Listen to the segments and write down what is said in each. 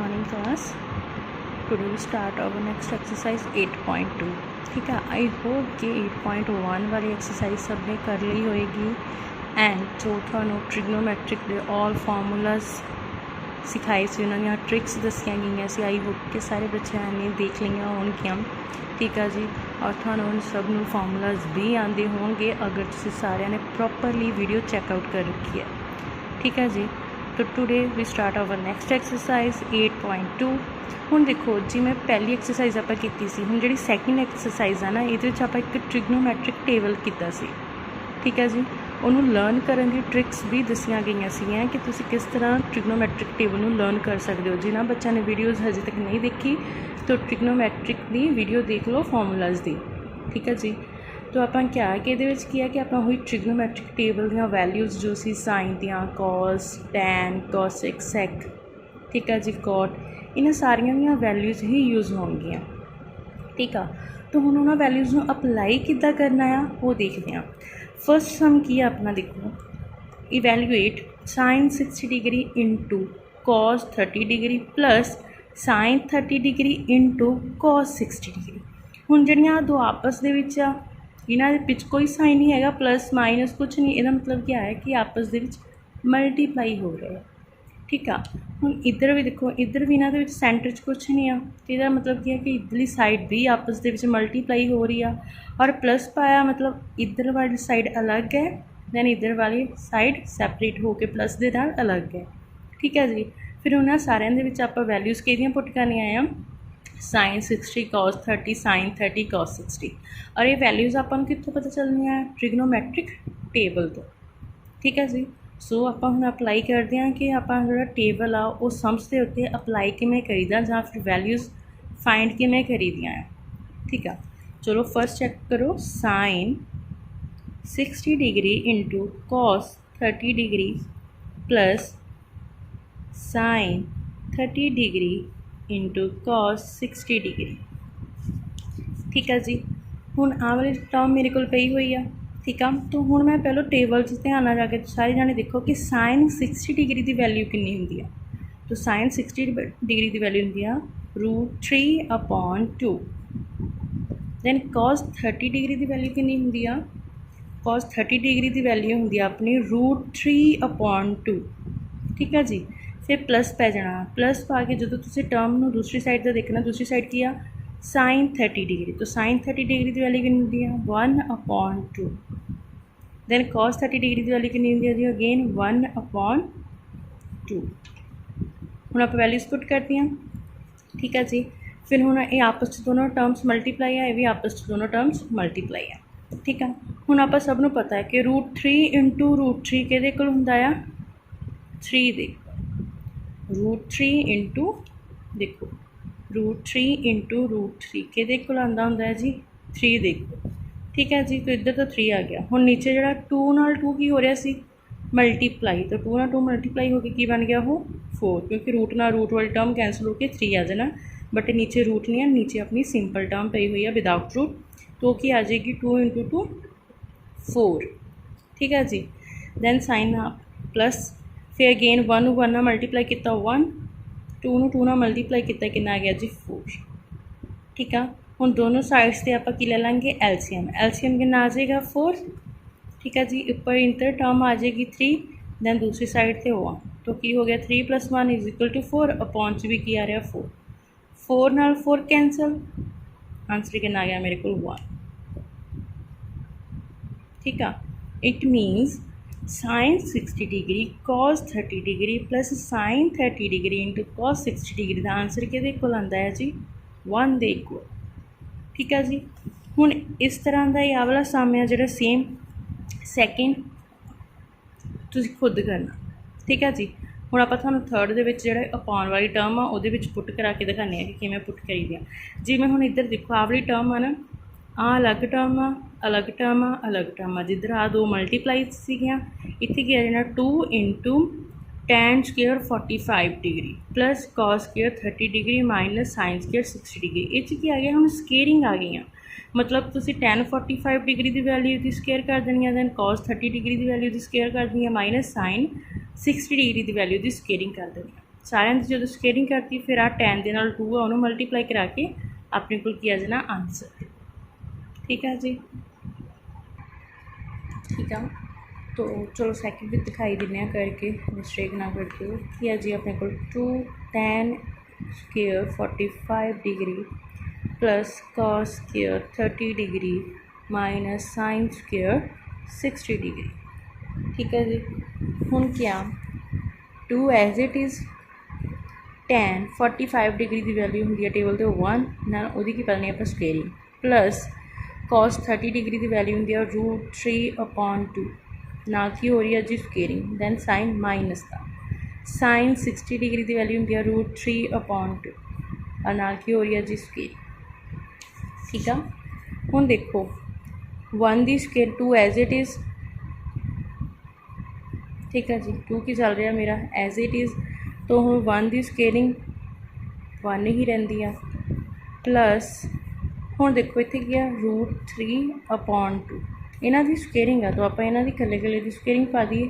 morning class. Today we start our next exercise 8.2. ठीक है, I hope कि 8.1 वाली एक्सरसाइज सब ने कर ली होएगी एंड जो थानू ट्रिग्नोमैट्रिक दे ऑल फार्मूलाज सिखाए से उन्होंने ट्रिक्स दसिया गई सी। आई होप कि सारे बच्चों ने देख लिया होंगियां। ठीक है जी, और थानू उन सब नू फार्मूलाज भी आते होंगे अगर तुम सारे ने प्रॉपरली वीडियो चैकआउट कर रखी है। ठीक है जी, तो today we start our next exercise 8.2। हुण देखो जी, मैं पहली एक्सरसाइज आपां कीती सी, हुण जिहड़ी सैकेंड एक्सरसाइज है ना, इहदे विच आपां एक ट्रिग्नोमैट्रिक टेबल कीता सी। ठीक है जी, उन्होंने लर्न करने की ट्रिक्स भी दसिया गई सी कि तुसीं किस तरह ट्रिग्नोमैट्रिक टेबल में लर्न कर सकते हो। जिन्होंने बच्चों ने वीडियोज़ हजे तक नहीं देखी तो ट्रिग्नोमैट्रिक की वीडियो देख लो फॉर्मूलाज दी। ठीक है जी, तो आप क्या कि ये कि आप वही ट्रिग्नोमैट्रिक टेबल दी वैल्यूज़ जो सी साइन दियाँ कॉस टैन कॉसेक सैक, ठीक है जी, कॉट, इन्ह सारिया वैल्यूज़ ही यूज़ होंगियां। ठीक है, तो हुण उन्होंने वैल्यूज़ में अपलाई किद्दां करना है वो देखते हैं। फर्स्ट सम की है अपना, देखो evaluate sine 60 degree into cos 30 degree plus sine 30 degree into cos 60 degree. हुण जिहड़ियां दो आपस दे विच आ, इन्हां दे विच कोई साइन नहीं है, प्लस माइनस कुछ नहीं, इसका मतलब क्या है कि आपस दे विच मल्टीप्लाई हो रहे हैं। ठीक है, हुण इधर भी देखो, इधर भी इन्हां दे विच सेंटर च कुछ नहीं है, तो इसका मतलब क्या है कि इधरली साइड भी आपस दे विच मल्टीप्लाई हो रही है। और प्लस पाया मतलब इधर वाली साइड अलग है, दैन इधर वाली साइड सैपरेट होकर प्लस दे नाल अलग है। ठीक है जी, फिर उन्होंने सारे दे विच आपां वैल्यूज़ किहदियां पुट करनियां आ, साइन 60 कॉस 30 साइन 30 कॉस 60। और ये वैल्यूज़ आपां नूं कित्थों पता चलनी है? ट्रिग्नोमैट्रिक टेबल तो। ठीक है जी, सो आपां हुण अपलाई करते हैं कि आपां जिहड़ा टेबल आ वो सम्स दे उत्ते अपलाई किवें करीदा जां फिर वैल्यूज़ फाइंड किवें करीदियां है। ठीक है, चलो फर्स्ट चेक करो, sine 60 degree into cos 30 degree plus sine 30 degree into cos 60 degree. ठीक है जी, हुण आ वाली टर्म मेरे को पई हुई है। ठीक है, तो हुण मैं पहले टेबल ध्यान नाल जाके सारे जाने देखो कि साइन 60 डिग्री की वैल्यू कितनी होंदी है। तो साइन 60 डिग्री की वैल्यू होंदी है √3/2। दैन कॉस 30 डिग्री की वैल्यू कितनी होंदी है? कॉस 30 डिग्री की वैल्यू होंदी है अपनी √3/2। ठीक है जी, फिर प्लस पै जाना, प्लस पा के जो तुम टर्म में दूसरी साइड का देखना, दूसरी साइड की आ साइन 30 डिग्री, तो साइन 30 डिग्री की वैल्यू कितनी होंदी है? 1/2। दैन कॉस 30 डिग्री की वैल्यू कितनी होंदी है जी? अगेन 1/2। हुण आप वैल्यूज़ पुट करती हैं। ठीक है जी, फिर हुण ये आपस दोनों टर्म्स मल्टीप्लाई है, ये भी आपस दोनों टर्म्स मल्टीप्लाई है। ठीक है, हुण आप सब नूं पता है कि √3 इंटू √3 किहदे कोल हुंदा आ? 3 दे। √3 इंटू देखो √3 इंटू √3 किहदे कोल आंदा हुंदा है जी? 3 दे। ठीक है जी, तो इधर तो 3 आ गया। हुण नीचे जिहड़ा 2 नाल 2 की हो रहा सी? मल्टीप्लाई, तो 2 नाल 2 मल्टीप्लाई होकर की बन गया वो 4, क्योंकि रूट नाल रूट वाली टर्म कैंसल होकर 3 आ जाना। बट नीचे रूट नहीं है, नीचे अपनी सिंपल टर्म पई हुई है विदाउट रूट, तो की आ जाएगी 2 इंटू 2 4। ठीक है जी, दैन साइन प्लस, फिर अगेन 1 1 मल्टीप्लाई किया 1, 2 2 मल्टीप्लाई किया कि आ गया जी 4। ठीक है, हम दोनों साइड्स से आप ले लेंगे एलसीएम, एलसीएम कितना आ जाएगा 4। ठीक है जी, ऊपर इंटर टर्म आ जाएगी 3, दैन दूसरी साइड से 1, तो की हो गया 3 + 1 = 4, अपॉन च भी की आ रहा 4, 4 नाल 4 कैंसल, आंसर कितना आ गया मेरे को 1। ठीक है, it means sign 60 degree cos 30 degree plus sine 30 degree into cos 60 degree का आंसर किहदे कोल आंदा है जी? 1 दे इक्वल। ठीक है जी, हुण इस तरह का यह वाला सम है जिहड़ा सेम सैकेंड तुसीं खुद करना। ठीक है जी, हुण आपां तुहानूं थर्ड दे विच जिहड़ा अपॉन वाली टर्म आ उहदे विच पुट करा के दिखाने कि किवें पुट करी दी। जिवें हुण इधर देखो आ वाली टर्म आ ना, आ अलग टर्म आ, अलग टर्म आ, अलग टर्म आ, जिधर आ 2 मल्टीप्लाई सीगियां, इत्थे की आ जाना 2 into tan square 45 degree plus cos square 30 degree minus sine square 60 degree. ये की आ गया हम स्केयरिंग आ गई, मतलब तुसी tan 45 डिग्री की वैल्यू की स्केयर कर देनी है, दैन कॉस 30 डिग्री की वैल्यू की स्केयर कर दी है, माइनस साइन 60 डिग्री की वैल्यू की स्केयरिंग कर देनी है। सारिਆਂ ਦੀ ਜਦੋਂ ਸਕੇयरिंग करती फिर आ tan ਦੇ ਨਾਲ 2 आ ਉਹਨੂੰ ਮਲਟੀਪਲਾਈ करा के अपने को की आ जाना आंसर। ठीक है जी, ठीक है। तो चलो सैकेंड भी दिखाई देने करके मिस्टेक ना करके कि है जी अपने को 2 tan square 45 degree plus cos square 30 degree minus sin square 60 degree. ठीक है जी, हुण क्या 2 as it is tan 45 degree की वैल्यू होंगी है टेबल तो 1 ना वो की करनी आप स्केयरिंग प्लस cos 30 डिग्री की वैल्यू होंगी है √3/2 ना की हो रही है जी स्केयरिंग दैन साइन माइनस का साइन 60 डिग्री की वैल्यू होंगी है √3/2 और ना की हो रही है जी स्केयरिंग। ठीक है, हुण देखो 1 की स्केयर 2 एज इट इज़। ठीक है जी, 2 की चल रहा मेरा एज इट इज़ तो हुण 1 की स्केयरिंग 1 ही रहिंदी आ प्लस हुण देखो इत्थे की है √3/2 इन्हां दी स्केयरिंग आ तो आप इन्हां दी कल्ले कल्ले दी स्केयरिंग पा दईए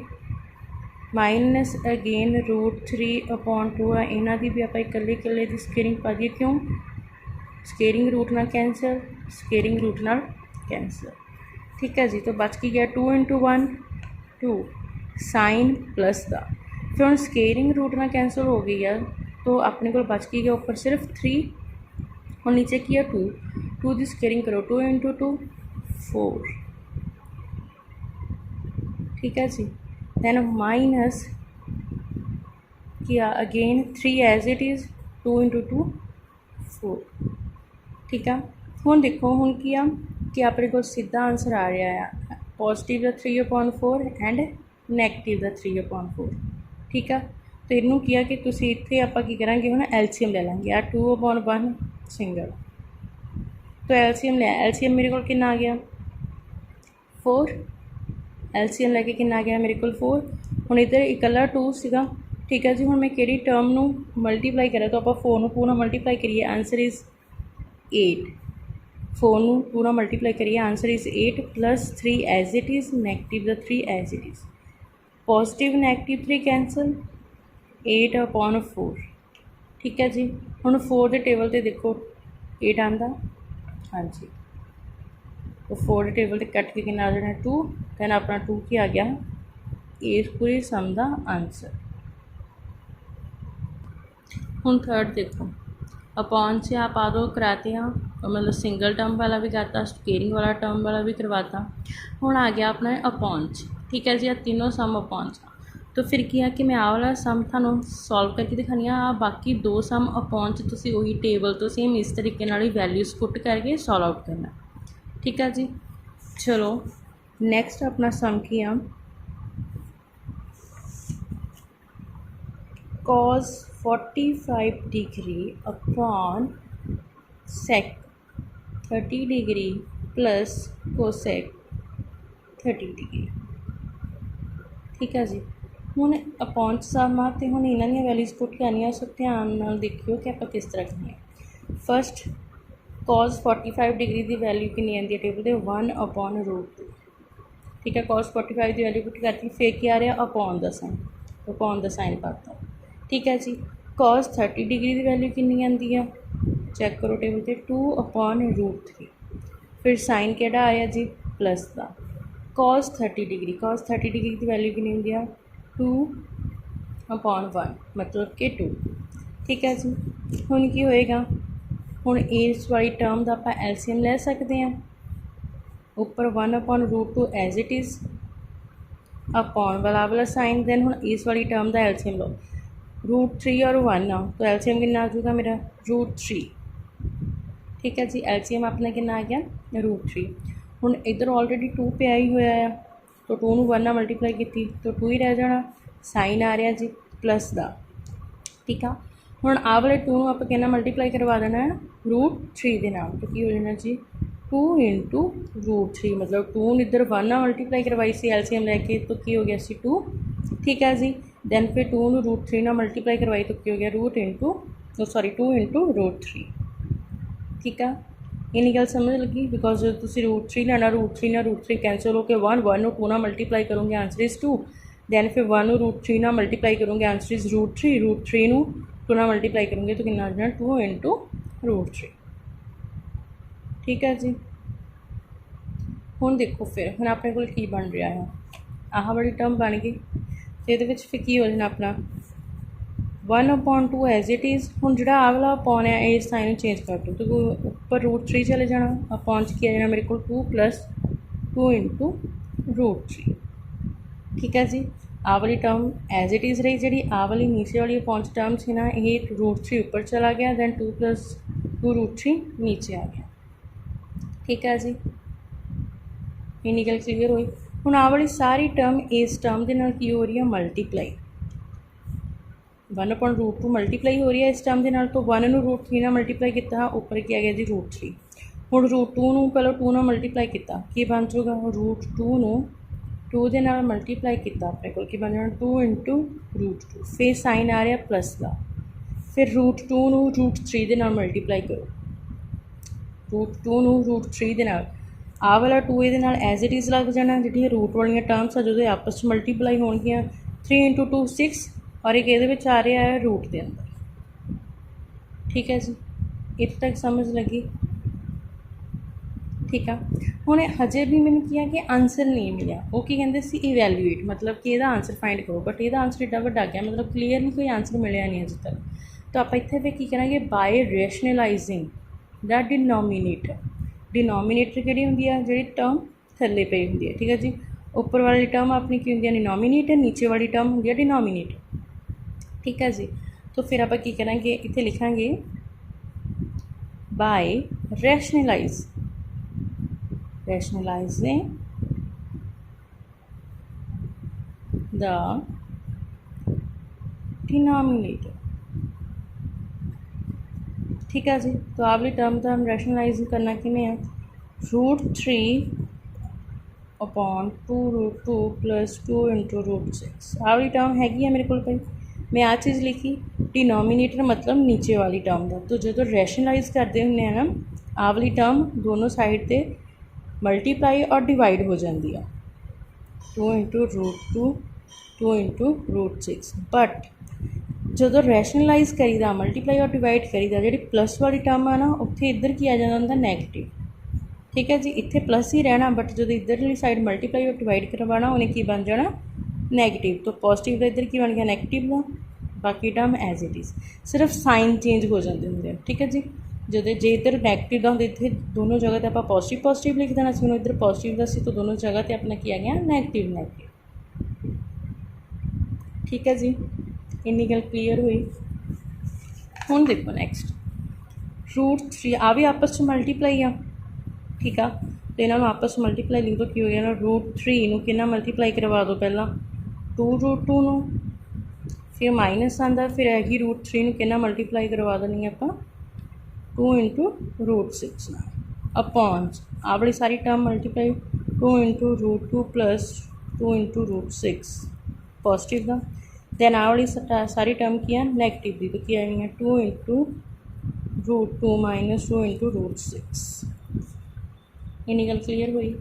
माइनस अगेन √3/2 आ इन्हां दी भी आप कल्ले कल्ले दी स्केयरिंग पा दईए क्यों स्केयरिंग रूट नाल कैंसल स्केयरिंग रूट नाल कैंसल। ठीक है जी, तो बच की गया 2 × 1 2 साइन प्लस का फिर हम स्केयरिंग रूट ना कैंसल हो गई है तो अपने को बच की गया ऊपर सिर्फ 3 और नीचे किया 2 2 की स्केयरिंग करो 2 × 2 4। ठीक है जी, दैन माइनस किया अगेन 3 एज इट इज़ 2 × 2 4। ठीक है, हुण देखो हुण किया कि अपने को सीधा आंसर आ रहा है पॉजिटिव का 3/4 एंड नैगेटिव का 3/4। ठीक है, तो इनू किया कि तुसी इत्थे आपां की करांगे हुण एलसीएम ले लेंगे आ 2/1 सिंगल तो एलसीएम लिया एलसीएम मेरे को कितना आ गया 4 एलसीएम लैके कितना आ गया मेरे को 4 हुण इधर इकल्ला 2 सीगा। ठीक है जी, हुण मैं किहड़ी टर्म नू मल्टीप्लाई करा तो आप 4 नू पूरा मल्टीप्लाई करिए आंसर इज़ 8 4 नू पूरा मल्टीप्लाई करिए answer is 8 plus 3 as it is negative the 3 as it is positive negative 3 cancel 8/4। ठीक है जी, हुण 4 के टेबल पर देखो 8 आंदा हाँ जी तो 4 के टेबल पर कट के कितना आ जाना 2 दैन अपना 2 की आ गया इस पूरी सम का आंसर। हुण थर्ड देखो अपॉन से आप आदो कराते हैं तो मतलब सिंगल टर्म वाला भी करता स्केयरिंग वाला टर्म वाला भी करवाता हुण आ गया अपना अपॉन से। ठीक है जी, तीनों सम अपॉन से तो फिर किया कि मैं आ वाला सम थानू सॉल्व करके दिखानी आ बाकी 2 सम अपॉन से तुसी वही टेबल तो सेम इस तरीके नाल ही वैल्यूज़ पुट करके सॉल्व आउट करना। ठीक है जी, चलो नैक्सट अपना सम की आ cos 45 degree upon sec 30 degree plus cosec 30 degree. ठीक है जी, हुण अपॉन सम आ तो हुण इन्हां दी वैल्यूज़ पुट करनियां सो ध्यान नाल देखियो कि आप किस तरह करनी है। फस्ट cos 45 डिग्री की वैल्यू कितनी आती है टेबल से 1/√2। ठीक है, cos 45 की वैल्यू पुट करती फिर क्या आ रहा अपॉन द साइन पाता। ठीक है जी, cos 30 डिग्री की वैल्यू कितनी आती है चैक करो टेबल से 2/√3 फिर साइन केड़ा आया जी प्लस का cos 30 डिग्री की वैल्यू कितनी होंगी 2/1 मतलब कि 2। ठीक है जी, हुण की होएगा हुण इस वाली टर्म का आप एलसीएम ले सकते हैं ऊपर 1/√2 एज इट इज़ अपॉन वाला साइन दैन हुण इस वाली टर्म का एलसीएम लो √3 और 1 आ तो एलसीएम कितना आ जाऊगा मेरा √3। ठीक है जी, एलसीएम अपना कितना आ गया √3। हुण इधर ऑलरेडी 2 पे आई हुआ है तो 2 नूं 1 नाल मल्टीप्लाई की तो 2 ही रह जाना साइन आ रहा जी प्लस का। ठीक है, हुण आ वाले 2 नूं आपां किहना मल्टीप्लाई करवा देना है √3 के नाल तो की हो जाना जी 2 × √3 मतलब 2 इधर 1 नाल मल्टीप्लाई करवाई सी एलसीएम लैके तो की हो गया सी 2। ठीक है जी, दैन फिर 2 नूं √3 नाल मल्टीप्लाई करवाई तो की हो गया 2 × √3। ठीक है, इन्नी गल समझ लगी बिकॉज जो तुम √3 लेना √3 कैंसल हो के 1 2 नाल मल्टीप्लाई करोगे आंसर इज़ 2 दैन फिर 1 रूट 3 ना मल्टीप्लाई करूँगी, आंसर इज़ रूट थ्री नू 2 ना मल्टीप्लाई करूँगी तो कितना आ जाना 2 इंटू रूट 3। ठीक है जी। हुण देखो फिर हुण अपने कोल की बन रहा है, आह वाली टर्म बन गई तो ये फिर की हो जाना अपना 1/2 एज इट इज़। हुण जिहड़ा आह वाला अपॉन है इस साइन चेंज कर दो तो ऊपर रूट 3 चले जाना, अपॉन च की आ जाना मेरे को 2 + 2 इंटू रूट 3। ठीक है जी। आह वाली टर्म एज इट इज़ रही, जी आह वाली नीचे वाली अपॉन टर्म थी ना, ये रूट 3 ऊपर चला गया, दैन 2 + 2 रूट 3 नीचे आ गया। ठीक है जी, इन्नी गल क्लीयर हुई। हुण आह वाली सारी टर्म इस टर्म के नाल की हो रही है मल्टीप्लाई, 1/√2 मल्टीप्लाई हो रही है इस टर्म के नाल, तो 1 नूं रूट 3 नाल मल्टीप्लाई किया, उपर क्या गया जी रूट 3। हुण रूट 2 नूं पहले 2 नाल मल्टीप्लाई किया, की बन जाऊगा रूट 2 नूं 2 दे नाल मल्टीप्लाई किया, अपने को की बन जाना 2 इंटू रूट 2, फिर साइन आ रहा प्लस का, फिर रूट 2 नूं रूट 3 दे नाल मल्टीप्लाई करो, रूट 2 नूं रूट 3 दे नाल, आह वाला 2 ये एज इट इज़ लग जाना, जी रूट वाली टर्म्स जो आपस में मल्टीप्लाई होणगियां, 3 इंटू 2 6 और एक ये आ रहा है रूट के अंदर। ठीक है जी, इतने तक समझ लगी। ठीक है, हुण हजे भी मैंने किया कि आंसर नहीं मिला, वो की कहते सी इवैल्यूएट, मतलब कि यदा आंसर फाइंड करो, बट यदा आंसर एडा वड्डा गया, मतलब क्लीयरली कोई आंसर मिलया नहीं अजे तक। तो आप इत्थे फिर की करांगे, by rationalising the denominator. Denominator किहड़ी हुंदी है, जिहड़ी टर्म थल्ले पई हुंदी है। ठीक है जी, उपर वाली टर्म अपनी की हुंदी है डिनोमीनेटर, नीचे वाली टर्म हुंदी है डिनोमीनेटर। ठीक है जी, तो फिर आप की करांगे, इत्थे लिखांगे बाय रैशनलाइजिंग द डिनोमीनेटर। ठीक है जी, तो आप वाली टर्म का हम रैशनलाइज करना किमें है, रूट 3/2 रूट 2 + 2 इंटू रूट 6। आ वाली टर्म हैगी है मेरे को भाई, मैं आ चीज़ लिखी, डिनोमीनेटर मतलब नीचे वाली टर्म का, तो जो रैशनलाइज करते होंगे ना, आ वाली टर्म दोनों साइड से मल्टीप्लाई और डिवाइड हो जाती है, 2 into root 2 2 into root 6। But जो रैशनलाइज करीदा, मल्टीप्लाई और डिवाइड करीदा, जी प्लस वाली टर्म है ना, उत्थे इधर की आ जाता होंगे नैगेटिव। ठीक है जी, इत्थे प्लस ही रहना, बट जो इधरली साइड मल्टीप्लाई और डिवाइड करवाना, उन्हें की बन जाना नैगेटिव। तो पॉजिटिव का इधर की बन गया नैगेटिव का, बाकी टर्म एज इट इज़, सिर्फ साइन चेंज हो जाते होंगे। ठीक है जी, जो जे इधर नैगेटिव का होंगे, इतने दोनों जगह पर आप पॉजिटिव लिख देना सी, इधर पॉजिटिव का सी, तो दोनों जगह पर अपना किया गया नैगेटिव। ठीक है जी, इन्नी गल क्लीयर हुई। हुण देखो नैक्सट, रूट 3 आ भी आपस में मल्टीप्लाई आ। ठीक है, तो इन्होंने आपस में मल्टीप्लाई लिख दो, की हो गया ना, रूट 3 कितना मल्टीप्लाई करवा दो, पहला 2 रूट 2 नूं, फिर माइनस आता, फिर हैगी रूट 3 कितना मल्टीप्लाई करवा देनी आप 2 इंटू रूट 6 अपॉन आ वाली सारी term multiply 2 into root 2 + 2 into root 6 positive का, दैन आ वाली सारी टर्म की है नैगेटिव की, तो क्या आनी है 2 इंटू रूट 2 - 2 इंटू रूट 6। इन्नी गल क्लीयर हुई।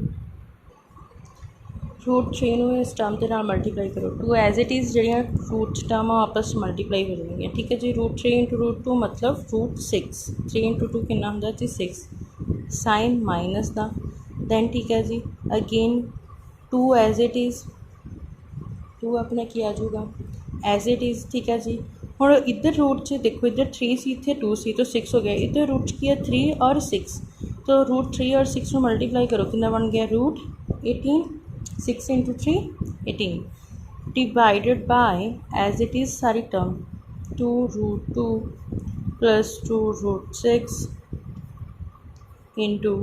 रूट 3 नूं इस टर्म के नाल मल्टीप्लाई करो, 2 एज इट इज़ जड़ियाँ रूट टर्म आपस मल्टीप्लाई हो जाएंगी। ठीक है जी, रूट 3 इंटू रूट 2 मतलब रूट 6, 3 इंटू 2 कितना होंगे जी 6, साइन माइनस का, दैन ठीक है जी अगेन 2 एज इट इज़, 2 अपना की आ जाऊगा एज इट इज़। ठीक है जी, हुण इधर रूट से देखो, इधर 3 सी, इतने 2 सी, तो 6 हो गया, इधर रूट की है 3 और 6, तो रूट 3 और 6 में मल्टीप्लाई करो, कितना बन गया root 18, 6 into 3 18, divided by as it is सारी term 2 root 2 + 2 root 6 into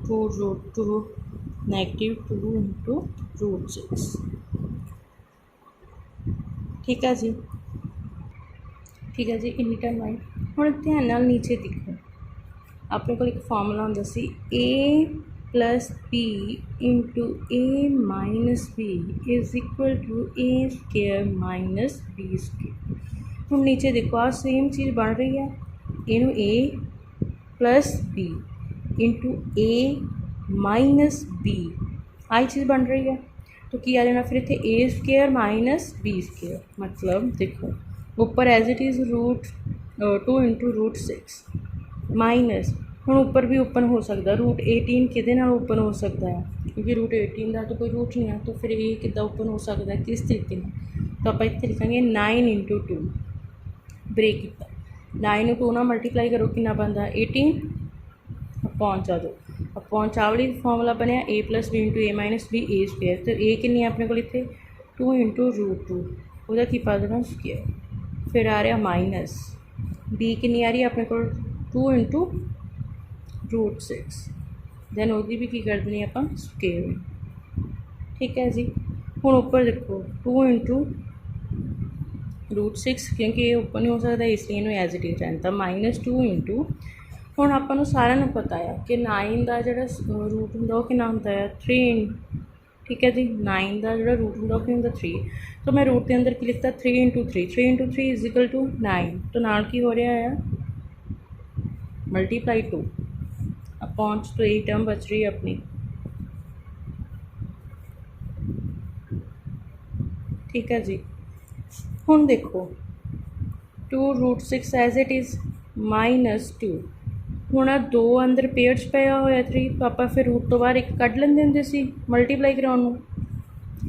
2 root 2 -2 into root 6। ठीक है जी, ठीक है जी, इन्नी टर्म आई। हुण ध्यान नाल नीचे देखो, अपने को एक फार्मूला होंदा सी a + b into a - b is equal to a² - b²। हुण नीचे देखो, आ सेम चीज़ बन रही है, इनू a + b into a - b आई चीज़ बन रही है। तो की आ जाना फिर इतने a square minus b square, मतलब देखो ऊपर as it is root 2 into root 6 minus ਹੁਣ ਉੱਪਰ भी ओपन हो सकता रूट 18 किहदे नाल ओपन हो सकता है, क्योंकि रूट 18 का तो कोई रूट नहीं है, तो फिर ये कितना ओपन हो सकता है किस तरीके नाल, तो आप इत्थे लिखांगे 9 इंटू 2 ब्रेक किया 9 2 नाल मल्टीप्लाई करो कितना बनता 18 अपॉन चा दो अपॉन चावली फॉर्मूला बनया ए प्लस बी इंटू ए माइनस बी ए स्क्वेयर, तो ए कितनी अपने को इतने 2 इंटू रूट 2 वह की पा देना स्क्वेयर, फिर आ रहा माइनस बी कितनी आ रही है अपने को 2 इंटू रूट 6 दैन वही भी की कर देनी आप स्केयर। ठीक है जी, हुण उपर देखो 2 इंटू रूट 6 क्योंकि ये ओपन नहीं हो सकता इसलिए इन्हों एज इट इज रहता माइनस 2 इंटू हुण आपां सारिਆਂ ਨੂੰ पता है कि 9 का जो रूट होंगे वह कितना होंदा है 3। ठीक है जी, 9 का जो रूट होंगे वह होंगे 3, तो मैं रूट के अंदर की लिखता 3 इंटू 3 इज इक्वल टू 9, तो नाल की हो रहा है मल्टीप्लाई 2 अपॉन तो यही टर्म बच रही है अपनी। ठीक है जी, हुण देखो 2 root 6 as it is minus 2 हुण दो अंदर पेयर्स पाया होया 3, तो आप फिर रूट तो बाहर एक कढ़ लेंदे हुंदे सी मल्टीप्लाई कराउण नूं।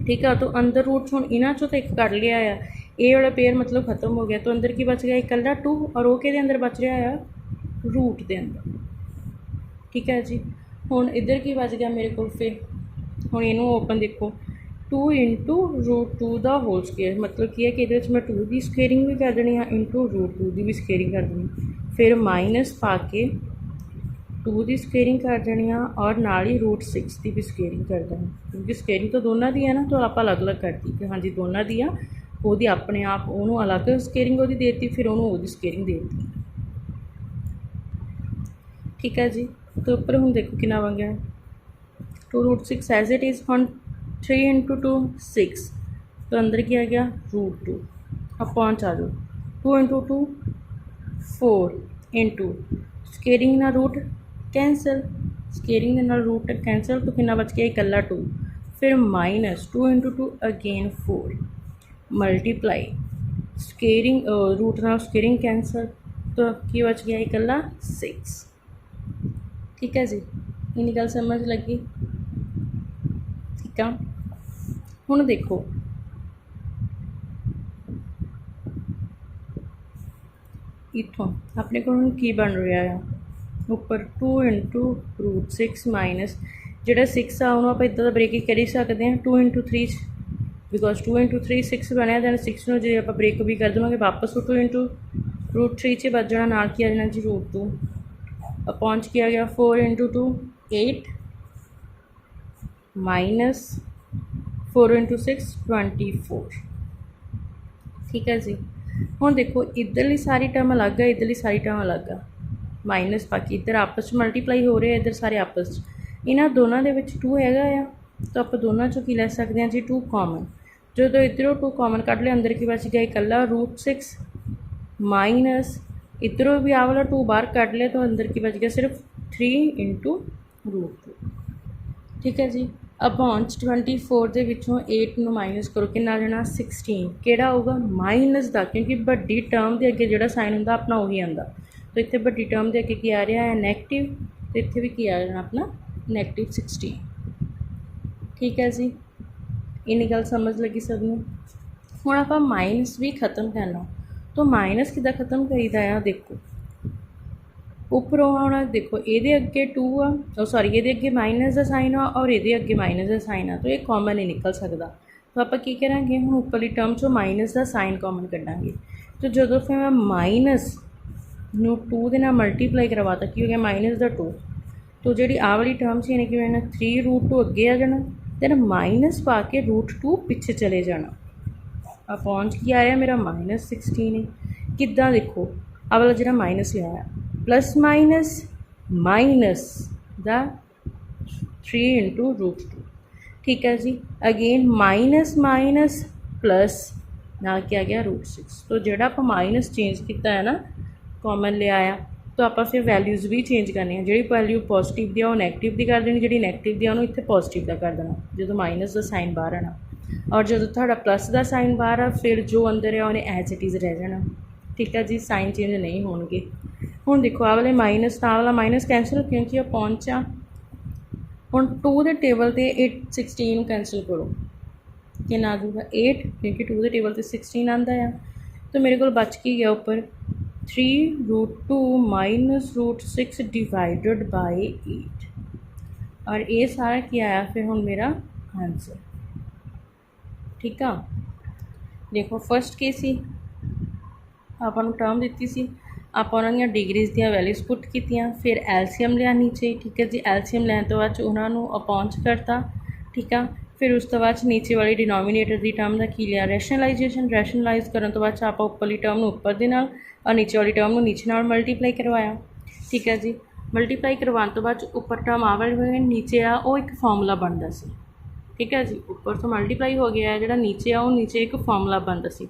ठीक है, तो अंदर रूट हुण इन्हां चों तो एक कढ़ लिया आ, ए वाला पेयर मतलब खत्म हो गया, तो अंदर की बच गया इकल्ला 2 और वो के अंदर बच रहा है रूट के अंदर। ठीक है जी, हुण इधर की बच गया मेरे को, फिर हुण इनू ओपन देखो 2 इंटू रूट 2 का होल स्केयर, मतलब की है कि मैं 2 की स्केयरिंग भी कर देनी है इंटू रूट 2 की भी स्केयरिंग कर देनी, फिर माइनस पा के 2 की स्केयरिंग कर देनी है और नाल ही रूट 6 की भी स्केयरिंग कर देनी, क्योंकि स्केयरिंग तो दोनों की है ना, तो आप अलग अलग करती कि हाँ जी दोनों की आ, वो अपने आप उन्होंने अलग स्केयरिंग वो देती, फिर उन्होंने स्केयरिंग देती। ठीक है जी, तो उपर हम देखो कितना बन गया 2 रूट 6 एज इट इज़ हम 3 इंटू 2 6, तो अंदर की आ गया रूट 2 अपॉन चा दो 2 इंटू 2 4 इंटू स्केयरिंग ना रूट कैंसल, स्केयरिंग के रूट कैंसल, तो कितना बच गया इकल्ला 2, फिर minus 2 into 2 again 4 multiply squaring root ना स्केयरिंग कैंसल, तो की बच गया इकल्ला 6। ठीक है जी, इन्नी गल समझ लगी। ठीक है, हुण देखो इतों अपने को की बन रहा है उपर 2 इंटू रूट 6 माइनस जोड़ा 6 आ उन्होंने आप इदा का ब्रेक कर ही सकते हैं 2 इंटू 3 बिकॉज 2 इंटू 3 6 बनया, दैन 6 में जो आप ब्रेक भी कर देवेंगे वापस 2 इंटू रूट 3 च बच जाना, नाल की आ जाना जी रूट 2 अपॉन किया गया 4 इंटू 2 8 माइनस 4 इंटू 6 24। ठीक है जी, हुण देखो इधरली सारी टर्म अलग है, इधरली सारी टर्म अलग है, माइनस बाकी इधर आपस में मल्टीप्लाई हो रहे हैं, इधर सारे आपस इन्होंने दोनों के 2 है, तो आप दोनों चो की लै सकते हैं जी 2 कॉमन, जो तो इधरों 2 कॉमन कढ़ लिया अंदर की बच गया इकल्ला रूट 6 माइनस इधरों भी आ वाला 2 बाहर कढ़ लिया, तो अंदर की बच गया सिर्फ 3 इंटू रूट 2। ठीक है जी, अपॉन 24 के विचों 8 में माइनस करो कि जाना 16 केड़ा होगा माइनस का, क्योंकि बड़ी टर्म के अगे जो साइन होंगे अपना उही आता, तो इतने बड़ी टर्म के अगे की आ रहा है नैगेटिव, तो इतने भी की आ जाना अपना नैगेटिव 16। ठीक है जी, इन्नी गल समझ लगी सबनों। हुण आप माइनस भी खत्म करना, तो माइनस किदा खत्म करीदा है, देखो उपरों आना देखो ये अगे 2 आ सॉरी ये अगे माइनस का साइन आ और ये अगे माइनस का साइन आ, तो ये कॉमन नहीं निकल सकता, तो आप की करा हम उपरली टर्म चो माइनस का साइन कॉमन कढ़ांगे, तो जो फिर मैं माइनस नू 2 के नाल मल्टीप्लाई करवाता की हो गया माइनस का 2, तो जी आ वाली टर्म से यानी कि मैंने 3 रूट 2 अगे आ जाना, दैन माइनस पा के रूट 2 पिछे चले जाना, अपॉन की आया मेरा माइनस 16 है, किदा देखो आ वाला जो माइनस लिया plus minus minus the 3 into root 2। ठीक है जी, अगेन माइनस माइनस प्लस ना क्या गया रूट 6, तो जोड़ा आप माइनस चेंज किया है ना कॉमन ले आया, तो आप फिर वैल्यूज़ भी चेंज करनी है। जी वैल्यू पॉजिटिव दी वो नैगेटिव दी कर देनी, जी नैगेटिव दी उन्होंने इत्थे पॉजिटिव का कर देना जो माइनस का साइन बाहर आना, और जो तुहाडा प्लस का साइन बाहर आ फिर जो अंदर है उन्हें एज इट इज़ रह जाना। ठीक है जी, साइन चेंज नहीं होणगे। हुण देखो आ वाले माइनस आ वाला माइनस कैंसल क्योंकि वह पहुँचा। हुण 2 के टेबल ते 16 कैंसल करो कि ना आजूगा 8 क्योंकि 2 के टेबल ते 16 आता है। तो मेरे को बच के गया ऊपर 3√2 -√6 डिवाइडेड बाय 8, और ये सारा क्या आया फिर हम मेरा आंसर। ठीक है, देखो फर्स्ट केस ही आपको टर्म दी सी, आप उन्होंने डिग्रीज़ दी वैल्यूज़ पुट कीतियां, फिर एलसीएम लिया नीचे। ठीक है जी, एलसीएम लैन तो बाद उन्होंने अपॉन्च करता। ठीक है, फिर उस तो बाद नीचे वाली डिनोमीनेटर की टर्म का की लिया रैशनलाइजेशन, रैशनलाइज करने तो बाद आप उपरली टर्म को उपर दे नाल और नीचे वाली टर्म को नीचे नाल मल्टीप्लाई करवाया। ठीक है जी, मल्टीप्लाई करवाने तो बाद उपर टर्म आ वाली नीचे आ वो एक फॉर्मूला बनता सी। ठीक है जी, ऊपर तो मल्टीप्लाई हो गया है, जो नीचे आ वो नीचे एक फॉर्मूला बनता सी।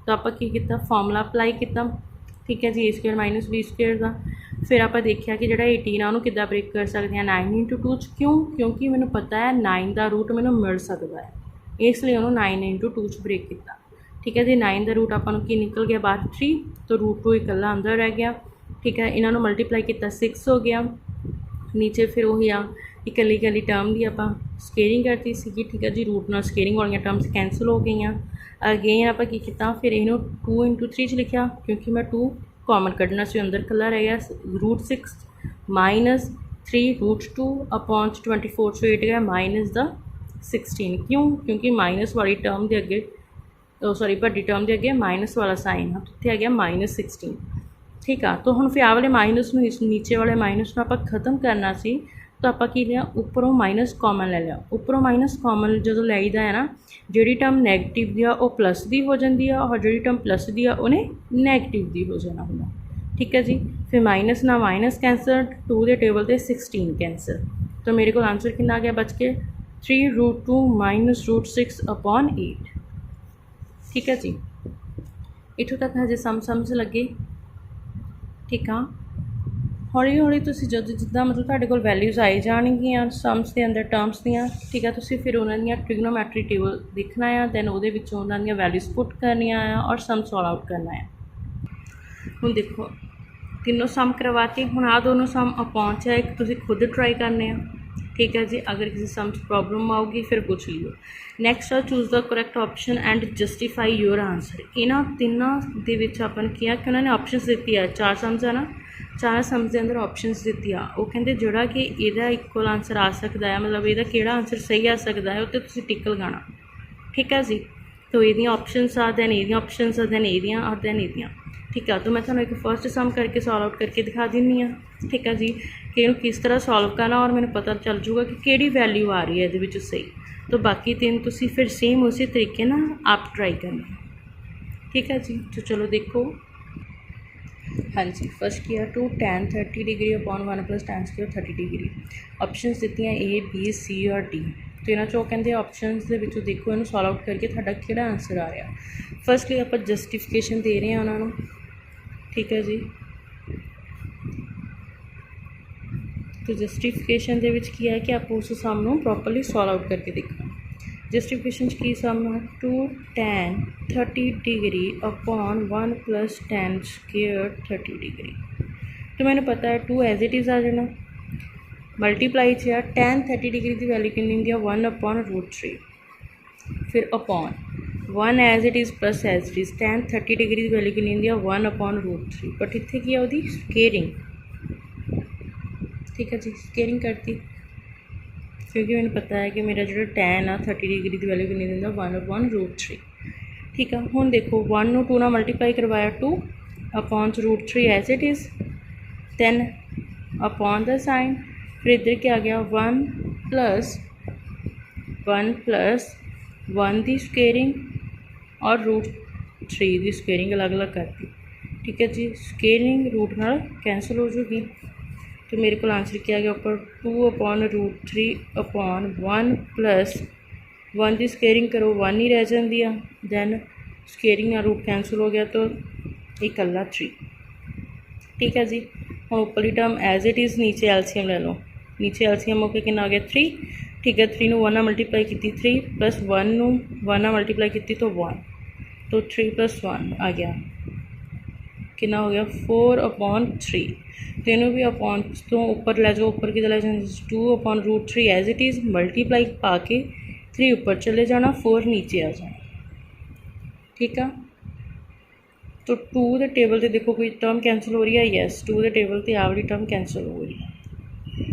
तो आप की किया फॉर्मूला अप्लाई किया। ठीक है जी, A² माइनस B² का। फिर आप देखा कि जो 18 उन्होंने किदा ब्रेक कर सकते हैं 9 × 2 क्यों, क्योंकि मैंने पता है 9 का रूट मैंने मिल सकता है, इसलिए उन्होंने 9 × 2 ब्रेक किया। ठीक है जी, 9 का रूट आपको की निकल गया बाहर 3, तो रूट 2 इकला अंदर रह गया। ठीक है, इन्होंने मल्टीप्लाई किया 6 हो गया नीचे। फिर वही आ इकली इकली टर्म की आप स्केयरिंग करती सी। ठीक है जी, रूट नाल स्केयरिंग वाली टर्म्स कैंसल हो गई। अगेन आप किया फिर इनू 2 × 3 लिखा क्योंकि मैं 2 कॉमन कढ़ना से अंदर कला रह गया। √6 -3√2 अपॉन 24 से 8 गया -16 क्यों, क्योंकि माइनस वाली टर्म के अगे सॉरी बड़ी टर्म के अगे माइनस वाला साइन है, इतने आ गया -16। ठीक है, तो हम फिर आ वाले माइनस नीचे वाले माइनस आप खत्म करना सी, तो आप लिया उपरों माइनस कॉमन ले लिया। उपरों माइनस कॉमन जो लईदा है ना, जी टर्म नैगेटिव दी वो प्लस दी हो जाती है और जी टर्म प्लस दी उन्हें नैगेटिव दी हो जाना होगा। ठीक है जी, फिर माइनस ना माइनस कैंसल, 2 के टेबल से 16 कैंसल, तो मेरे को आंसर कितना आ गया बच के 3√2 -√6 अपॉन 8। ठीक है जी, इतों तक हजे समझ लगे। ठीक है, हौली हौली तुसी जो जिदा मतलब तुहाडे कोल वैल्यूज़ आई जाणगियां सम्स के अंदर टर्म्स दियां। ठीक है, तुसी फिर उन्होंने ट्रिग्नोमैट्री टेबल देखना है, दैन वो उन्होंने वैल्यूज़ पुट करनियां आ और सम सॉल्व आउट करना है। हुण देखो तीनों सम करवाती, हुण आ दोनों सम अपॉन्च है, एक तुसी खुद ट्राई करने हैं। ठीक है जी, अगर किसी सम प्रॉब्लम आऊगी फिर पूछ लियो। नैक्सट है choose the correct option and justify your answer. इन्हों तीनों के अपन किया कि उन्होंने ऑप्शनस दी है, 4 सम्स है ना, 4 सम्स के अंदर ऑप्शनस दी आ। वो कहते जोड़ा कि यदा इक्वल आंसर आ सकता है, मतलब यदा केड़ा आंसर सही आ सकता है, उत्ते तुसीं टिक लगाना। ठीक है जी, तो ये ऑप्शनस आ, दैन ये ऑप्शनस आ, दैन ये और दैन ये। ठीक है, तो मैं थोड़ा एक फर्स्ट सम करके सॉल्व आउट करके दिखा दिनी हाँ। ठीक है जी, कि किस तरह सॉल्व करना और मैंने पता चल जूगा कि केड़ी वैल्यू आ रही है ये सही। तो बाकी 3 तुसी फिर सेम उसी तरीके ना आप ट्राई करना। ठीक है जी, तो चलो देखो। हाँ जी, फर्स्ट किया 2 tan 30 degree upon 1 + tan square 30 degree. Options the A B C और D। तो इन्होंने चो कहते ऑप्शनस के देखो इन्हू सॉल्व आउट करके तुहाडा किहड़ा आंसर आ रहा। फर्स्टली आप जस्टिफिकेशन दे रहे हैं उन्होंने। ठीक है जी, तो जस्टिफिकेशन के की है कि आप उस सम को प्रॉपरली सॉल्व आउट करके देखना। जस्टिफिकेशन की सम है 2 tan 30 degree upon 1 + tan square 30 degree. तो मैंने पता है 2 एज इट इज़ आ जाना, मल्टीप्लाई है tan 30 डिग्री की वैल्यू कितनी होंगी 1/√3, फिर upon 1 as it is plus as it is tan 30 degree की वैल्यू कितनी होंगी 1/√3, बट इतने की है वो स्केयरिंग। ठीक है जी, स्केयरिंग करती क्योंकि मैंने पता है कि मेरा जो tan आ 30 डिग्री की वैल्यू कितनी दिंदा 1/√3। ठीक है, हुण देखो 1 ਨੂੰ 2 ਨਾਲ मल्टीप्लाई करवाया 2 upon √3 as it is, then upon the sine, फिर इधर क्या आ गया 1 + 1 की स्केयरिंग और √3 की स्केयरिंग अलग अलग करती। ठीक है जी, स्केयरिंग रूट नाल कैंसल हो जूगी, तो मेरे को आंसर क्या आ गया ऊपर 2/√3 अपॉन 1 + 1 की स्केयरिंग करो 1 ही रह जाती है, दैन स्केयरिंग रूट कैंसल हो गया तो इकल्ला 3। ठीक है जी, हम उपरली टर्म एज इट इज़ नीचे एलसीएम ले लो, नीचे एलसीएम होकर कितना आ गया 3, ठीक है। 3 ਨੂੰ 1 ਨਾਲ मल्टीप्लाई की 3 प्लस 1 ਨੂੰ 1 ਨਾਲ मल्टीप्लाई की तो 1, तो 3 + 1 आ गया कितना हो गया 4/3। तो इन्हों भी अपॉन तो उपर लै जाओ, उपर कि लै जाना 2/√3 एज इट इज़ मल्टीप्लाई पा के 3 उपर चले जाना, 4 नीचे आ जाना, ठीक है। तो 2 के टेबल से देखो कोई टर्म कैंसिल हो रही है, यस 2 के टेबल से आ वाली टर्म कैंसिल हो रही है।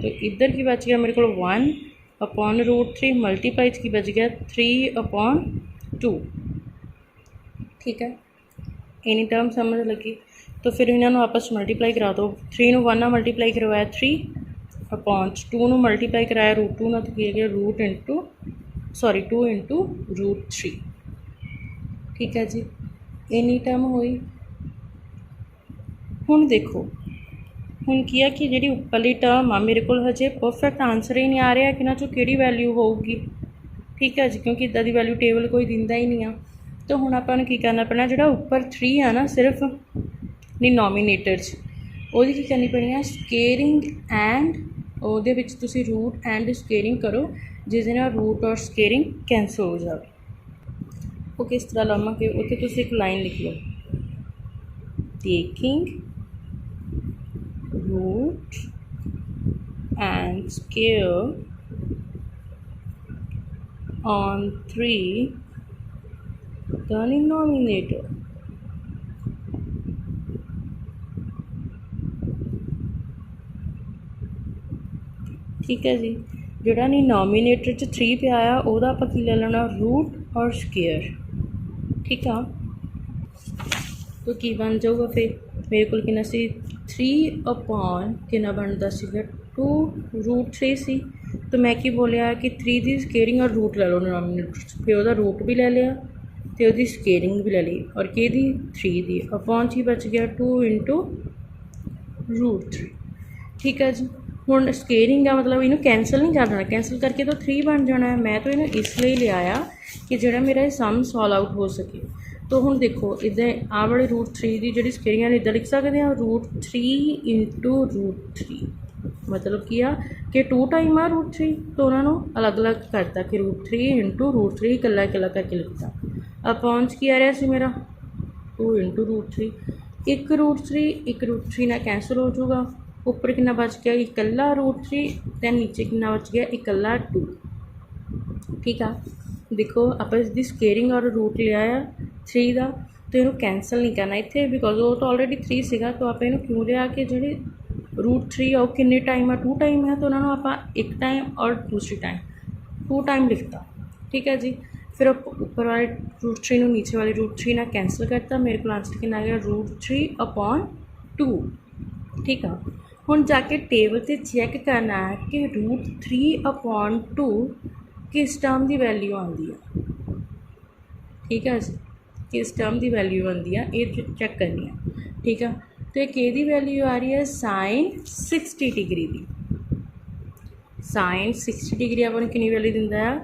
तो इधर की बच गया मेरे को 1/√3 मल्टीप्लाई की बच गया 3/2, ठीक है। इन्नी टर्म समझ लगी। तो फिर इन्होंने आपस मल्टीप्लाई करा दो, 3 ਨੂੰ 1 ਨਾਲ मल्टीप्लाई करवाया 3/2 ਨੂੰ मल्टीप्लाई कराया √2 ਨਾਲ, तो किया गया 2 × √3, ठीक है जी। इन्नी टर्म हुई। हुण देखो हुण की है कि जी उपरली टर्म आ मेरे को हजे परफेक्ट आंसर ही नहीं आ रहा कि इन्हां चों किहड़ी वैल्यू होगी, ठीक है जी, क्योंकि इदां दी वैल्यू टेबल कोई दिंदा ही नहीं आ। तो हुण आपां नूं की करना पैना, जिहड़ा उपर 3 है ना सिर्फ डिनोमीनेटर च ਉਹਦੀ की करनी पैनी है स्केयरिंग एंड ਉਹਦੇ ਵਿੱਚ ਤੁਸੀਂ रूट एंड स्केयरिंग करो, जिस नाल रूट और स्केयरिंग कैंसल हो जाए। वो किस तरह लावांगे, उत्थे तुसीं एक लाइन लिख लो, taking root and square on 3 the denominator, ठीक है जी। जोड़ा डिनोमीनेटर च 3 पे आया वह आप की ले लेना रूट और स्केयर, ठीक है। तो की बन जाऊगा फिर मेरे को कितना सी 3/, कितना बनता सीगा 2√3 सी। तो मैं की बोलिया कि 3 की स्केयरिंग और रूट ले लो डिनोमीनेटर, फिर वह रूट भी ले लिया तो वही स्केयरिंग भी ले ली, और कि 3 की अपॉन ही बच गया 2 × √3, ठीक है जी। हुण स्केयरिंग का मतलब इनू कैंसल नहीं करना, कैंसल करके तो 3 बन जाना है। मैं तो इन्हें इसलिए लिया कि जोड़ा मेरा ये सम सॉल्व आउट हो सके। तो हुण देखो इधर आ वाले √3 की जी स्केयरिंग इधर लिख सकते हैं √3 × √3, मतलब की आ कि 2 टाइम आ √3, तो उन्होंने अलग अलग करता कि √3 × √3 इकला इकला करके लिखता। अपॉन की आ रहा सी मेरा 2 × √3, एक √3 ना कैंसल हो जाऊगा, उपर कितना बच गया इकला √3, दैन नीचे कितना बच गया इकला 2, ठीक है। देखो आप इसकी स्केयरिंग और रूट लिया 3 का, तो इन्हू कैंसल नहीं करना इतने, बिकॉज वो तो ऑलरेडी 3 सीगा, तो आप इन्हू क्यों लिया कि जी √3 और किन्ने टाइम है 2 टाइम है, तो उन्होंने आप एक टाइम और दूसरी टाइम 2 टाइम लिखता, ठीक है जी। फिर ऊपर वाले √3 नीचे वाले √3 ना कैंसल करता, मेरे को आंसर कितना आ गया √3/2, ठीक है। हुण जाके टेबल से चैक करना है कि √3/2 किस टर्म की वैल्यू आती है, ठीक है जी, किस टर्म की वैल्यू आती है ये चैक करनी है, ठीक है। तो एक ये वैल्यू आ रही है sin 60 डिग्री की, sin 60 डिग्री अपन कितनी वैल्यू दिंदा है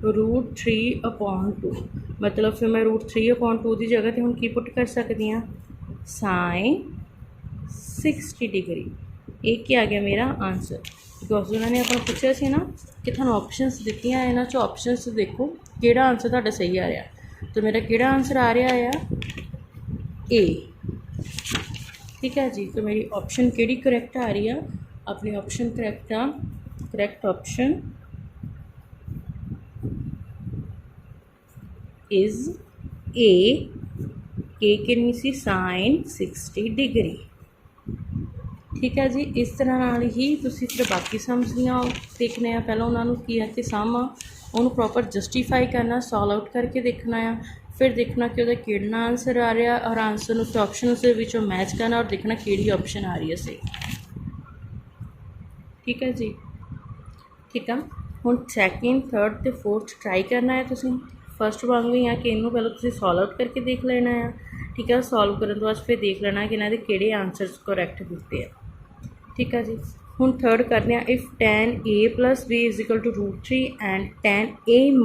√3/2, मतलब फिर मैं √3/2 की जगह तो हम की पुट कर सकती हाँ sin 60 डिग्री, एक ही आ गया मेरा आंसर। बिकॉज उन्होंने अपन पूछा सी ना कि थानू ऑप्शनस दित्तियां, इन्हां चों ऑप्शनस देखो किहड़ा आंसर तुहाडा सही आ रहा, तो मेरा किहड़ा आंसर आ रहा है ए, ठीक है जी। तो मेरी ऑप्शन किहड़ी करैक्ट आ रही है, अपनी option correct option is a कितनी सी sin 60 डिग्री, ठीक है जी। इस तरह नाल ही तुसीं फिर बाकी सम्स दियां देखने आ, पहले उन्होंने की है कि सम आ उन्होंने प्रॉपर जस्टिफाई करना, सॉल्व आउट करके देखना है, फिर देखना कि वह कितना आंसर आ रहा और आंसर उस ऑप्शन के विचों मैच करना और देखना कि ऑप्शन आ रही है सही, ठीक है जी, ठीक है। हुण सैकेंड थर्ड तो फोर्थ ट्राई करना है तुसीं, फस्ट वांगू ही है कि इनू पहले तुसीं सॉल्व आउट करके देख लेना है, ठीक है। सॉल्व करने तो बाद फिर देख लेना कि इन्होंने किहड़े आंसर्स करैक्ट दिते हैं, ठीक है जी। हुण थर्ड करते हैं, if tan a + b = √3 and tan a -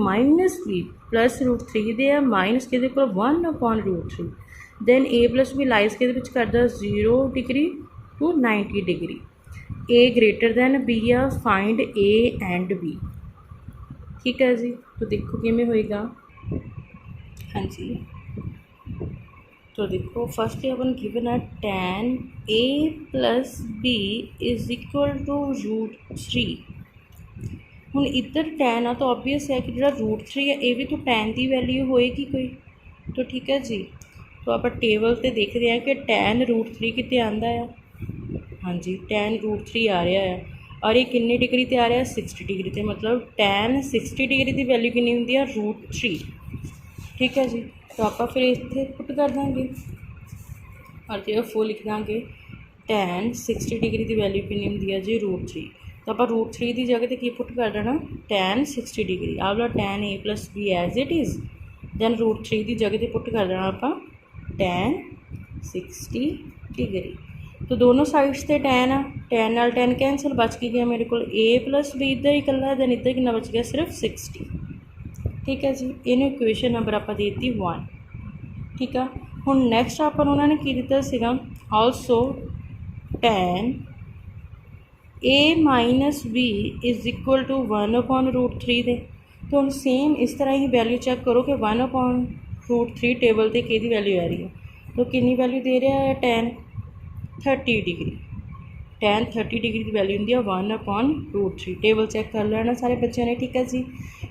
b + √3 दे आ माइनस किहदे कोल 1/√3, दैन a + b लाइज किहदे विच करदा 0 degree to 90 degree. A greater than B आ, फाइंड ए एंड बी। ठीक है जी, तो देखो किमें होएगा। हाँ जी, तो देखो फर्स्ट अपन गिवन है tan a plus b is equal to √3। हुण इधर tan आ तो ऑबवियस है कि जो √3 है ये भी तो tan की वैल्यू होएगी कोई। तो ठीक है जी, तो आप टेबल से देखते हैं कि tan √3 कितने आंदा है। हाँ जी, tan √3 आ रहा है और ये कितने डिग्री ते आ रहा है 60 डिग्री ते, मतलब tan 60 डिग्री की वैल्यू कितनी होंदी है √3। ठीक है जी, तो आप फिर इतने पुट कर देंगे और जो फुल लिख देंगे tan 60 डिग्री की वैल्यू कितनी होंदी है जी √3। तो आप √3 की जगह की पुट कर देना tan 60 डिग्री। आप वाला tan a plus b as it is, then √3 की जगह पर पुट कर देना आप tan 60 डिग्री। तो दोनों साइड्स से tan आ, tan नाल tan कैंसल, बच की गया मेरे को a प्लस बी इधर ही कला, दैन इधर कितना बच गया सिर्फ 60। ठीक है जी, इन्हें इक्वेशन नंबर आप देती 1। ठीक है, हुण नैक्सट अपन उन्होंने की दिता सीगा also tan a minus b is equal to 1/√3 दे। तो हम सेम इस तरह ही वैल्यू चैक करो कि 1/√3 टेबल पर कि वैल्यू आ रही है। तो कितनी वैल्यू दे रहा है tan 30 डिग्री। tan 30 डिग्री की वैल्यू होंगी 1/√3। टेबल चैक कर लेना सारे बच्चों ने। ठीक है जी,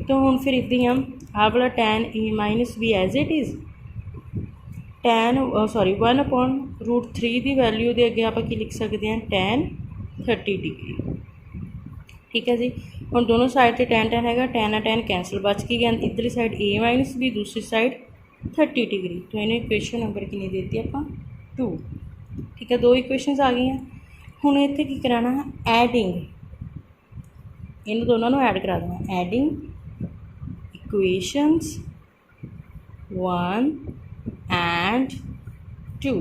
तो हुण फिर इदां ही हम आ वाला tan a minus b as it is tan 1/√3 की वैल्यू के अगे आप लिख सकते हैं tan 30 डिग्री। ठीक है जी, हम दोनों साइड से tan है, tan कैंसल, बच की गया इधरली साइड a माइनस बी, दूसरी साइड 30 डिग्री। तो इन्हें इक्वेशन नंबर कितनी देती आप 2। ठीक है, दो इक्वेशनस आ गई हैं। हुण इत्थे की कराना है एडिंग, इन दोनों को ऐड करा देना। एडिंग इक्वेशनस 1 एंड 2,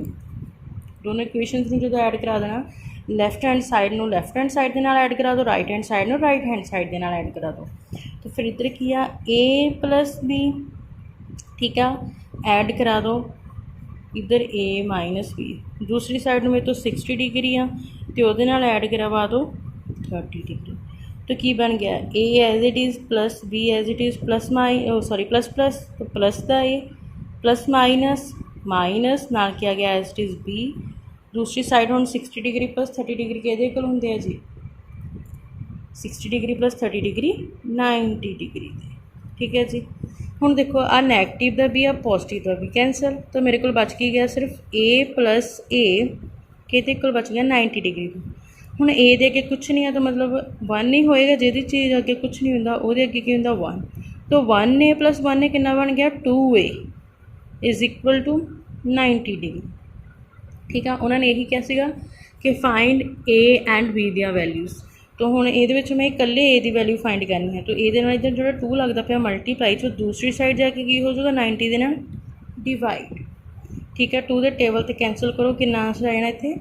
दोनों इक्वेशनस में जो ऐड करा देना, लैफ्ट हैंड साइड में लैफ्ट हैंड साइड के नाल ऐड करा दो, राइट हैंड साइड में राइट हैंड साइड के नाल ऐड करा दो। तो फिर इधर की आ a प्लस बी, ठीक है, ऐड करा दो इधर a माइनस बी, दूसरी साइड में तो 60 डिग्री आ तो वो ऐड करवा दो 30 डिग्री। तो की बन गया a as it is plus b as it is plus plus plus, तो प्लस का a प्लस माइनस माइनस नाल क्या गया एज इट इज़ b, दूसरी साइड हम 60 डिग्री प्लस 30 डिग्री कहते कोल होंगे है जी 60 डिग्री प्लस 30 डिग्री 90 डिग्री। ठीक है जी, हुण देखो आ नैगेटिव का भी आ पॉजिटिव का भी कैंसल, तो मेरे को बच के गया सिर्फ a प्लस a कि कोल बच गया 90 डिग्री। हुण a दे अगे कुछ नहीं है तो मतलब 1 ही होएगा, जिहदी चीज़ अगे कुछ नहीं होंदा उहदे अगे की होंदा 1। तो 1a प्लस 1a कितना बन गया 2a is equal to 90 degree. ठीक है, उन्होंने यही कहा सीगा कि फाइंड a एंड b दियां वैल्यूज़। तो हुण इहदे विच मैं इकल्ले ए की वैल्यू फाइंड करनी है, तो ये इधर जो 2 लगता पाया मल्टीप्लाई, तो दूसरी साइड जाके की हो जाएगा 90 के नाल डिवाइड। ठीक है, 2 के टेबल से कैंसल करो, कितना आंसर आना इत्थे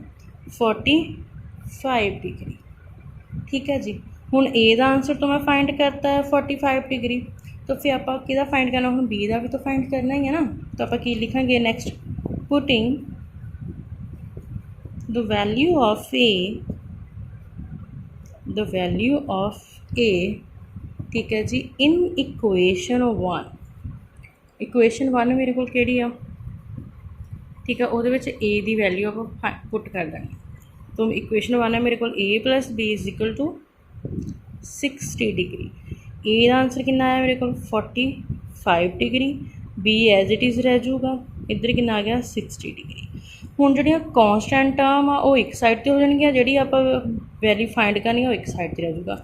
45 डिग्री। ठीक है जी, हुण ए का आंसर तो मैं फाइंड करता है 45 डिग्री, तो फिर आप किहदा फाइंड करना, हुण बी का भी तो फाइंड करना ही है ना। तो आप की लिखांगे next, putting the value of a, ठीक है जी, इन इक्वेशन 1। इक्वेशन 1 मेरे को केड़ी आ, ठीक है, वो a की वैल्यू आप पुट कर देंगे। तो इक्वेशन 1 है मेरे को a plus b is equal to 60 degree. a का आंसर कितना आया मेरे को 45 degree, b as it is रह जाऊगा, इधर कितना आ गया 60 डिग्री। हुण जिहड़ियां कॉन्सटेंट टर्म आ वो एक साइड पर हो जाएगी, जिहड़ी आप वैल्यू फाइंड करनी है वो एक साइड पर रह जाऊगा।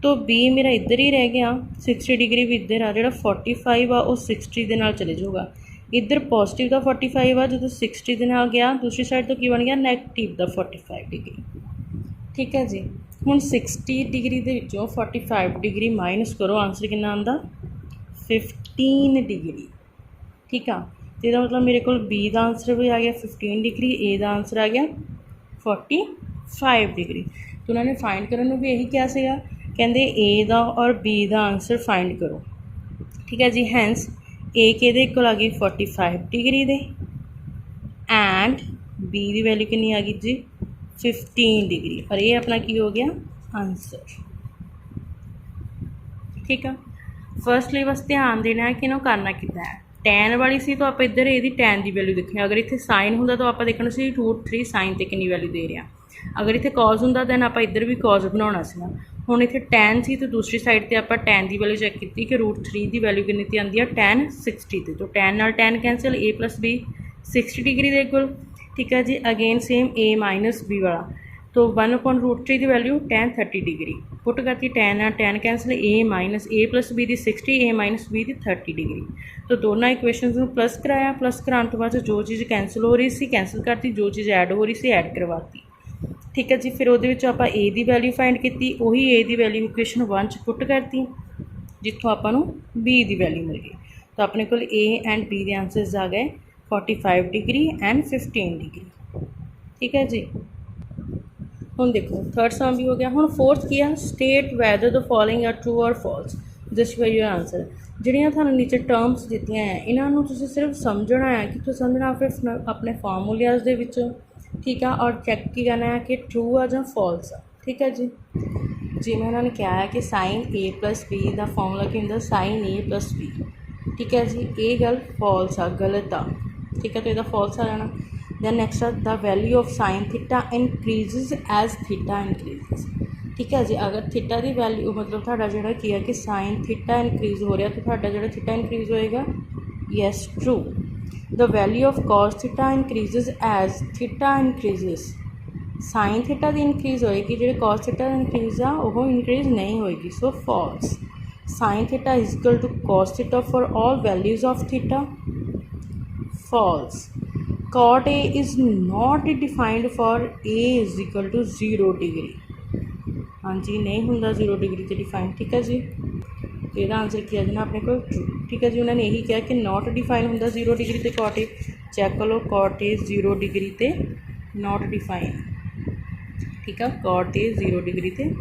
तो b मेरा इधर ही रह गया, 60 डिग्री भी इधर आ, जिहड़ा 45 आ वो 60 के नाल चले जाऊगा। इधर पॉजिटिव का 45 आ, जो 60 के नाल गया दूसरी साइड तो की बन गया नैगेटिव का 45 डिग्री। ठीक है जी, हुण 60 डिग्री के विचों 45 डिग्री माइनस करो, आंसर कितना आंदा 15 डिग्री। ठीक है, तो यदा मतलब मेरे को बी का आंसर भी आ गया 15 डिग्री, ए का आंसर आ गया 45 डिग्री। तो उन्होंने फाइंड करने भी यही क्या सीगा, कहते ए का और बी का आंसर फाइंड करो। ठीक है जी, हैंस ए के इक्वल आ गई 45 डिग्री दे एंड बी की वैल्यू कितनी आ गई जी 15 डिग्री और ये अपना की हो गया आंसर। ठीक है, फर्स्टली बस ध्यान देना है कि इन्हों करना कितना है। टैन वाली सी तो आप इधर ये टैन की वैल्यू देखनी, अगर इतने साइन होंगे तो आप देखना सी √3 साइन से कितनी वैल्यू दे रहे हैं। अगर इतने कॉज होंगे दैन आप इधर भी कॉज बनाना सीगा। हुण इतने टैन सी तो दूसरी साइड पर आप टैन की वैल्यू चैक की कि √3 की वैल्यू कितनी आती है टैन 60 तो टैन नाल टैन कैंसल A+B 60 डिग्री दे इक्वल। ठीक है जी, अगेन सेम A-B वाला तो 1/√3 की वैल्यू टैन 30 डिग्री पुट करती, टैन टैन कैंसल A+B की 60 A-B की 30 डिग्री। तो दोनों इक्वेशनस में प्लस कराया, प्लस कराने तो बाद जो चीज़ कैंसल हो रही सी कैंसल करती, जो चीज़ ऐड हो रही सी ऐड करवाती। ठीक है जी, फिर वो आप A की वैल्यू फाइंड की, उही A की वैल्यू इक्वेशन 1 च पुट करती जितों आपू B की वैल्यू मिल गई। तो अपने को A एंड B के आंसर्स आ गए 45 डिग्री एंड 15 डिग्री। ठीक है जी, हुण देखो थर्ड सम भी हो गया। हुण फोर्थ की है, state whether the following are true और फॉल्स, जस्टिफाई योर आंसर। जिहड़ियां थानू नीचे टर्म्स दित्तियां है इन्हां नूं तुसीं सिर्फ समझना है कि तुसीं समझना फिर अपने फार्मूलियाज दे विचों। ठीक है, और चैक की करना है कि ट्रू आ जां फॉल्स आ। ठीक है जी, जिवें उन्होंने कहा है कि साइन A+B का फॉर्मूला की होंदा साइन A+B। ठीक है जी, ये गल फॉल्स आ, गलत आ। ठीक है, तो यदा फॉल्स आ जाना। दैन नैक्सट आ the value of sine theta increases as theta increases. ठीक है जी, अगर थीटा की वैल्यू मतलब तुहाडा जिहड़ा की है कि साइन थीटा इंक्रीज हो रहा तो तुहाडा जिहड़ा थीटा इंक्रीज होएगा, yes true. The value of cos theta increases as theta increases, sine theta की इंक्रीज होएगी, जो कॉस थीटा इंक्रीज आ वो इंक्रीज नहीं होएगी, so false. Sine theta is equal to cos theta for all values of theta, false. cot A is not defined for A is equal to 0 degree. हाँ जी, नहीं होंगे 0 degree से define. ठीक है जी, तो यदा आंसर किया जाना अपने को ट्रू। ठीक है जी, उन्होंने यही कहा कि नॉट डिफाइन होंगे 0 डिग्री से cot A। चैक करो cot A 0 डिग्री से नॉट डिफाइन। ठीक है, cot A 0 डिग्री से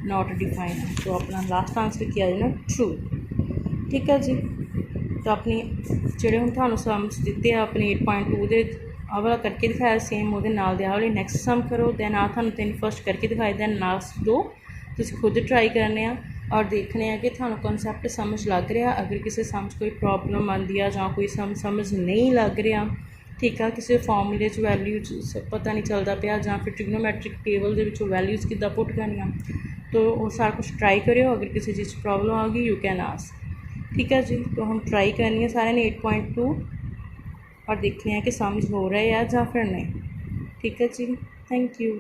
नॉट डिफाइन, तो अपना लास्ट आंसर किया जाना ट्रू। ठीक है जी, तो अपनी जोड़े हम थानू सम्स दिते अपने 8.2 के वाला करके दिखाया सेम वो वाले नैक्सट सम करो, दैन आ थानू 3 फर्स्ट करके दिखाए, दैन लास्ट 2 तुसीं खुद ट्राई करने और देखने कि थानू कॉन्सैप्ट समझ लग रहा। अगर किसी समझ कोई प्रॉब्लम आती है जां कोई समझ नहीं लग रहा, ठीक है, किसी फॉर्मूले वैल्यू पता नहीं चलता पाया जां फिर ट्रिग्नोमैट्रिक टेबल के वैल्यूज़ किद्दां पुट करनियां, तो वो सारा कुछ ट्राई करियो। अगर किसी चीज़ प्रॉब्लम आ गई यू कैन आस्क। ठीक है जी, तो हम ट्राई करनी है सारे ने 8.2 और देखते हैं कि समझ हो रहा है या फिर नहीं। ठीक है जी, थैंक यू।